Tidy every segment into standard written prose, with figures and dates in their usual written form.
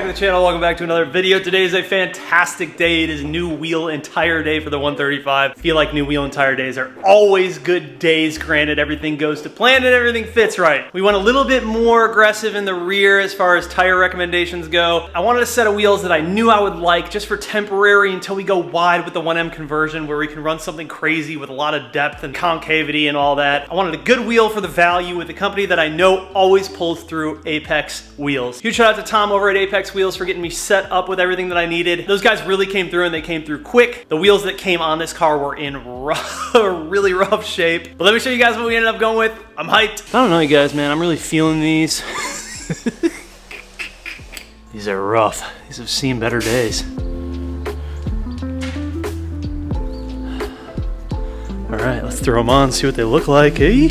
back to the channel. Welcome back to another video. Today is a fantastic day. It is new wheel and tire day for the 135. I feel like new wheel and tire days are always good days. Granted, everything goes to plan and everything fits right. We went a little bit more aggressive in the rear as far as tire recommendations go. I wanted a set of wheels that I knew I would like just for temporary until we go wide with the 1M conversion, where we can run something crazy with a lot of depth and concavity and all that. I wanted a good wheel for the value with a company that I know always pulls through, Apex Wheels. Huge shout out to Tom over at Apex Wheels for getting me set up with everything that I needed. Those guys really came through, and they came through quick. The wheels that came on this car were in really rough shape. But let me show you guys what we ended up going with. I'm hyped. I don't know, you guys, man. I'm really feeling these. These are rough. These have seen better days. All right, let's throw them on, see what they look like, eh?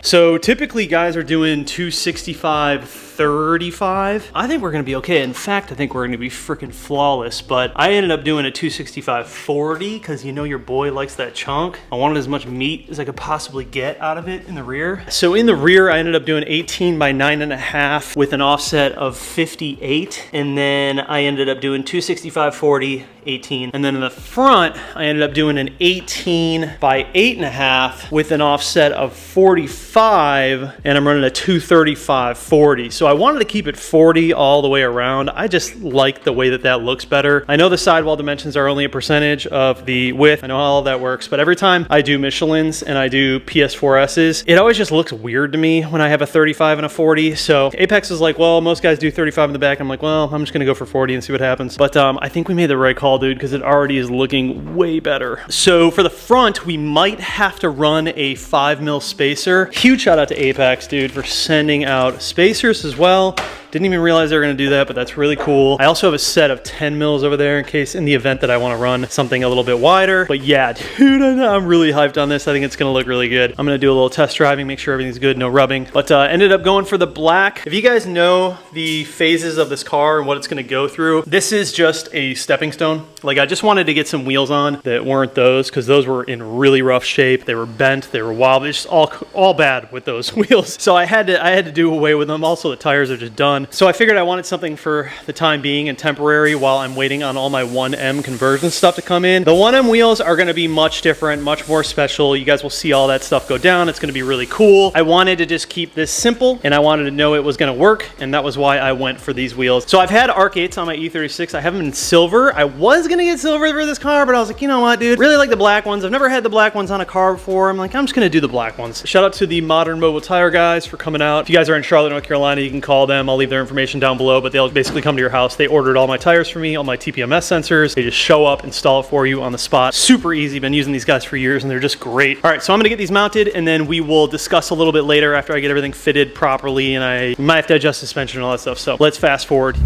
So typically guys are doing 265/35. I think we're gonna be okay. In fact, I think we're gonna be freaking flawless, but I ended up doing a 265/40 because you know your boy likes that chunk. I wanted as much meat as I could possibly get out of it in the rear. So in the rear, I ended up doing 18 by 9.5 with an offset of 58. And then I ended up doing 265/40, 18. And then in the front, I ended up doing an 18 by 8.5 with an offset of 45, and I'm running a 235/40. So I wanted to keep it 40 all the way around. I just like the way that that looks better. I know the sidewall dimensions are only a percentage of the width. I know how all that works, but every time I do Michelins and I do PS4Ss, it always just looks weird to me when I have a 35 and a 40. So Apex is like, well, most guys do 35 in the back. I'm like, well, I'm just gonna go for 40 and see what happens. But I think we made the right call, dude, because it already is looking way better. So for the front, we might have to run a 5mm spacer. Huge shout out to Apex, dude, for sending out spacers as well. Didn't even realize they were gonna do that, but that's really cool. I also have a set of 10mm over there in case, in the event that I wanna run something a little bit wider. But yeah, dude, I'm really hyped on this. I think it's gonna look really good. I'm gonna do a little test driving, make sure everything's good, no rubbing. But ended up going for the black. If you guys know the phases of this car and what it's gonna go through, this is just a stepping stone. Like, I just wanted to get some wheels on that weren't those, because those were in really rough shape. They were bent, they were wobbly, just all bad with those wheels. So I had to do away with them. Also, the tires are just done. So I figured I wanted something for the time being and temporary while I'm waiting on all my 1M conversion stuff to come in. The 1M wheels are gonna be much different, much more special. You guys will see all that stuff go down. It's gonna be really cool. I wanted to just keep this simple, and I wanted to know it was gonna work, and that was why I went for these wheels. So I've had Arc 8s on my E36. I have them in silver. I was gonna get silver for this car, but I was like, you know what, dude? Really like the black ones. I've never had the black ones on a car before. I'm like, I'm just gonna do the black ones. Shout out to the Modern Mobile Tire guys for coming out. If you guys are in Charlotte, North Carolina, you can call them. I'll leave their information down below, but they'll basically come to your house. They ordered all my tires for me, all my TPMS sensors. They just show up, install it for you on the spot. Super easy. Been using these guys for years, and they're just great. All right, so I'm gonna get these mounted, and then we will discuss a little bit later after I get everything fitted properly, and I might have to adjust suspension and all that stuff. So let's fast forward.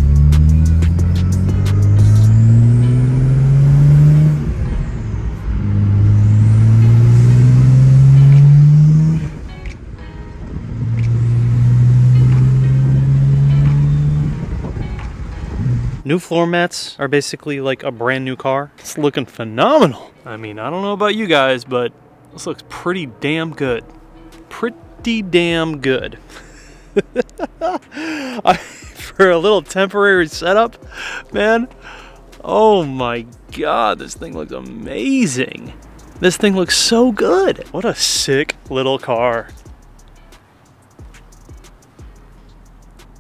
New floor mats are basically like a brand new car. It's looking phenomenal. I mean, I don't know about you guys, but this looks pretty damn good. Pretty damn good. For a little temporary setup, man. Oh my God, this thing looks amazing. This thing looks so good. What a sick little car.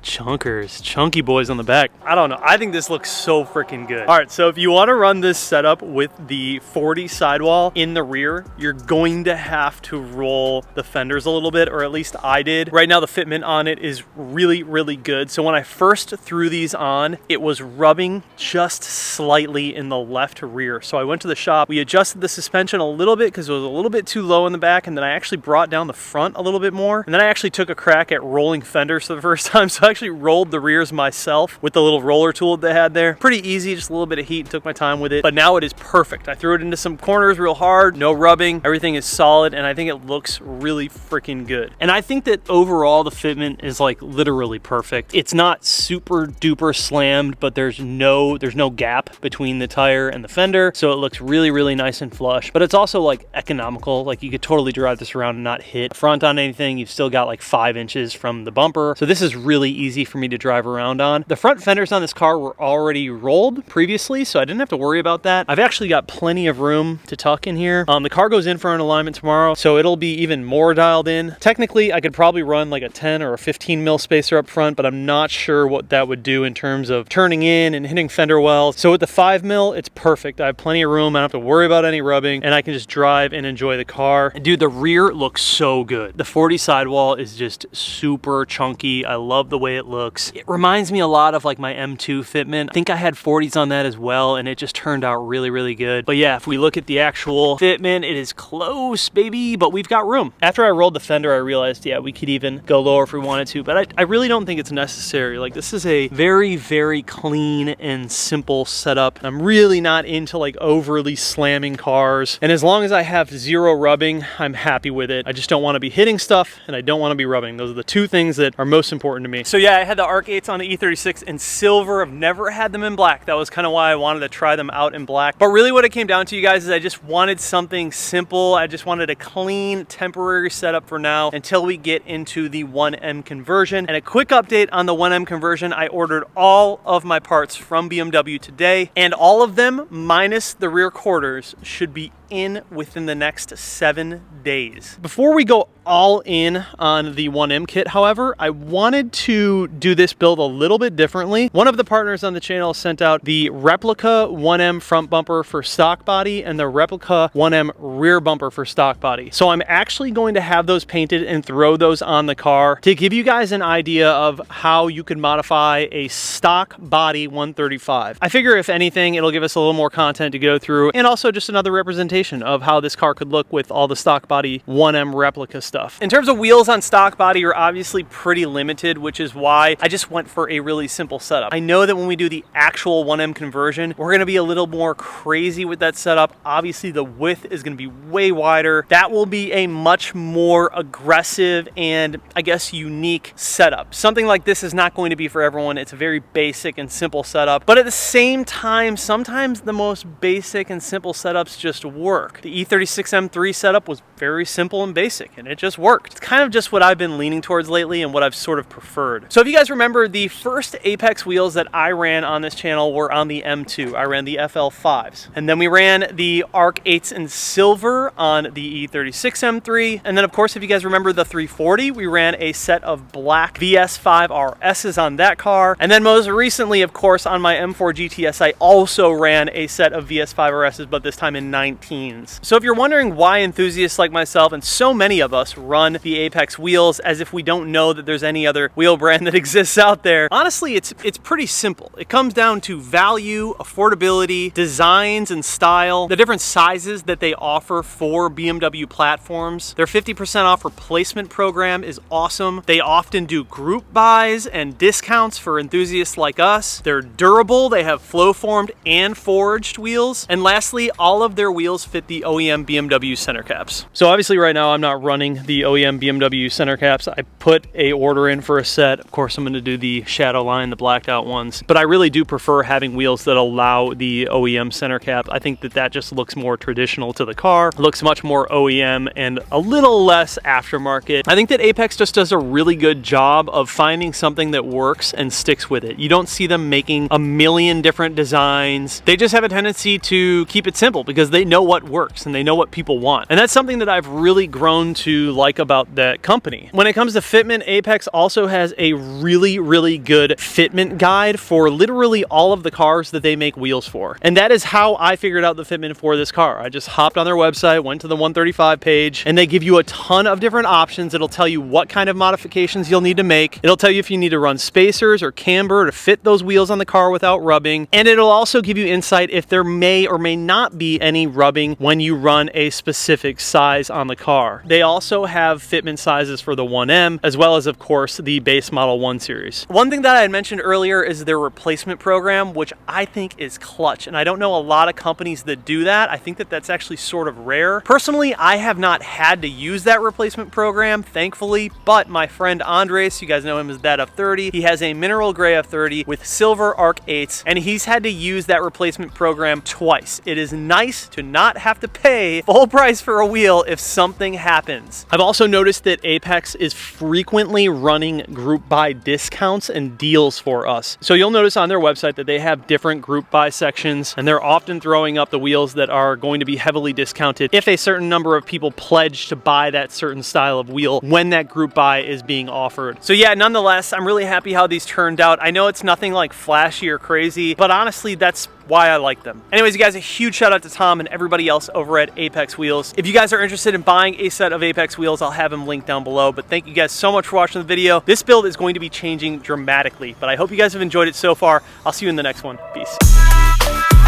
Chunkers, chunky boys on the back. I don't know. I think this looks so freaking good. All right, so if you want to run this setup with the 40 sidewall in the rear, you're going to have to roll the fenders a little bit, or at least I did. Right now, the fitment on it is really good. So when I first threw these on, it was rubbing just slightly in the left rear. So I went to the shop. We adjusted the suspension a little bit because it was a little bit too low in the back, and then I actually brought down the front a little bit more. And then I actually took a crack at rolling fenders for the first time. So I actually actually rolled the rears myself with the little roller tool that they had there. Pretty easy, just a little bit of heat, took my time with it, but now it is perfect. I threw it into some corners real hard, no rubbing, everything is solid, and I think it looks really freaking good. And I think that overall the fitment is like literally perfect. It's not super duper slammed, but there's no gap between the tire and the fender, so it looks really, really nice and flush. But it's also like economical. Like you could totally drive this around and not hit front on anything. You've still got like 5 inches from the bumper, so this is really easy for me to drive around on. The front fenders on this car were already rolled previously, so I didn't have to worry about that. I've actually got plenty of room to tuck in here. The car goes in for an alignment tomorrow, so it'll be even more dialed in. Technically, I could probably run like a 10 or a 15 mil spacer up front, but I'm not sure what that would do in terms of turning in and hitting fender wells. So with the 5 mil, it's perfect. I have plenty of room. I don't have to worry about any rubbing, and I can just drive and enjoy the car. And dude, the rear looks so good. The 40 sidewall is just super chunky. I love the way it looks. It reminds me a lot of like my M2 fitment. I think I had 40s on that as well, and it just turned out really, really good. But yeah, if we look at the actual fitment, it is close, baby, but we've got room. After I rolled the fender, I realized, yeah, we could even go lower if we wanted to, but I really don't think it's necessary. Like, this is a very, very clean and simple setup. I'm really not into like overly slamming cars, and as long as I have zero rubbing, I'm happy with it. I just don't want to be hitting stuff, and I don't want to be rubbing. Those are the two things that are most important to me. So yeah, I had the ARC 8s on the E36 in silver. I've never had them in black. That was kind of why I wanted to try them out in black. But really what it came down to, you guys, is I just wanted something simple. I just wanted a clean, temporary setup for now until we get into the 1M conversion. And a quick update on the 1M conversion, I ordered all of my parts from BMW today, and all of them, minus the rear quarters, should be in within the next 7 days. Before we go all in on the 1M kit, however, I wanted to do this build a little bit differently. One of the partners on the channel sent out the replica 1M front bumper for stock body and the replica 1M rear bumper for stock body. So I'm actually going to have those painted and throw those on the car to give you guys an idea of how you could modify a stock body 135. I figure if anything, it'll give us a little more content to go through, and also just another representation of how this car could look with all the stock body 1M replica stuff. In terms of wheels on stock body, you're obviously pretty limited, which is why I just went for a really simple setup. I know that when we do the actual 1M conversion, we're going to be a little more crazy with that setup. Obviously, the width is going to be way wider. That will be a much more aggressive and, I guess, unique setup. Something like this is not going to be for everyone. It's a very basic and simple setup, but at the same time, sometimes the most basic and simple setups just work. The E36 M3 setup was very simple and basic, and it just worked. It's kind of just what I've been leaning towards lately and what I've sort of preferred. So if you guys remember, the first Apex wheels that I ran on this channel were on the M2. I ran the FL5s. And then we ran the ARC 8s in silver on the E36 M3. And then, of course, if you guys remember the 340, we ran a set of black VS5 RSs on that car. And then most recently, of course, on my M4 GTS, I also ran a set of VS5 RSs, but this time in 19. So if you're wondering why enthusiasts like myself and so many of us run the Apex wheels as if we don't know that there's any other wheel brand that exists out there, honestly, it's pretty simple. It comes down to value, affordability, designs and style, the different sizes that they offer for BMW platforms. Their 50% off replacement program is awesome. They often do group buys and discounts for enthusiasts like us. They're durable. They have flow formed and forged wheels. And lastly, all of their wheels fit the OEM BMW center caps. So obviously right now I'm not running the OEM BMW center caps. I put a order in for a set. Of course I'm going to do the shadow line, the blacked out ones, but I really do prefer having wheels that allow the OEM center cap. I think that that just looks more traditional to the car, looks much more OEM and a little less aftermarket. I think that Apex just does a really good job of finding something that works and sticks with it. You don't see them making a million different designs. They just have a tendency to keep it simple because they know what works and they know what people want. And that's something that I've really grown to like about that company. When it comes to fitment, Apex also has a really, really good fitment guide for literally all of the cars that they make wheels for. And that is how I figured out the fitment for this car. I just hopped on their website, went to the 135 page, and they give you a ton of different options. It'll tell you what kind of modifications you'll need to make. It'll tell you if you need to run spacers or camber to fit those wheels on the car without rubbing. And it'll also give you insight if there may or may not be any rubbing dubbing when you run a specific size on the car. They also have fitment sizes for the 1M, as well as, of course, the base model 1 Series. One thing that I had mentioned earlier is their replacement program, which I think is clutch, and I don't know a lot of companies that do that. I think that that's actually sort of rare. Personally, I have not had to use that replacement program, thankfully, but my friend Andres, you guys know him as that F30, he has a mineral gray F30 with silver Arc 8s, and he's had to use that replacement program twice. It is nice to not have to pay full price for a wheel if something happens. I've also noticed that Apex is frequently running group buy discounts and deals for us. So you'll notice on their website that they have different group buy sections, and they're often throwing up the wheels that are going to be heavily discounted if a certain number of people pledge to buy that certain style of wheel when that group buy is being offered. So yeah, nonetheless, I'm really happy how these turned out. I know it's nothing like flashy or crazy, but honestly, that's why I like them. Anyways, you guys, a huge shout out to Tom and everybody else over at Apex Wheels. If you guys are interested in buying a set of Apex wheels, I'll have them linked down below. But thank you guys so much for watching the video. This build is going to be changing dramatically, but I hope you guys have enjoyed it so far. I'll see you in the next one. Peace.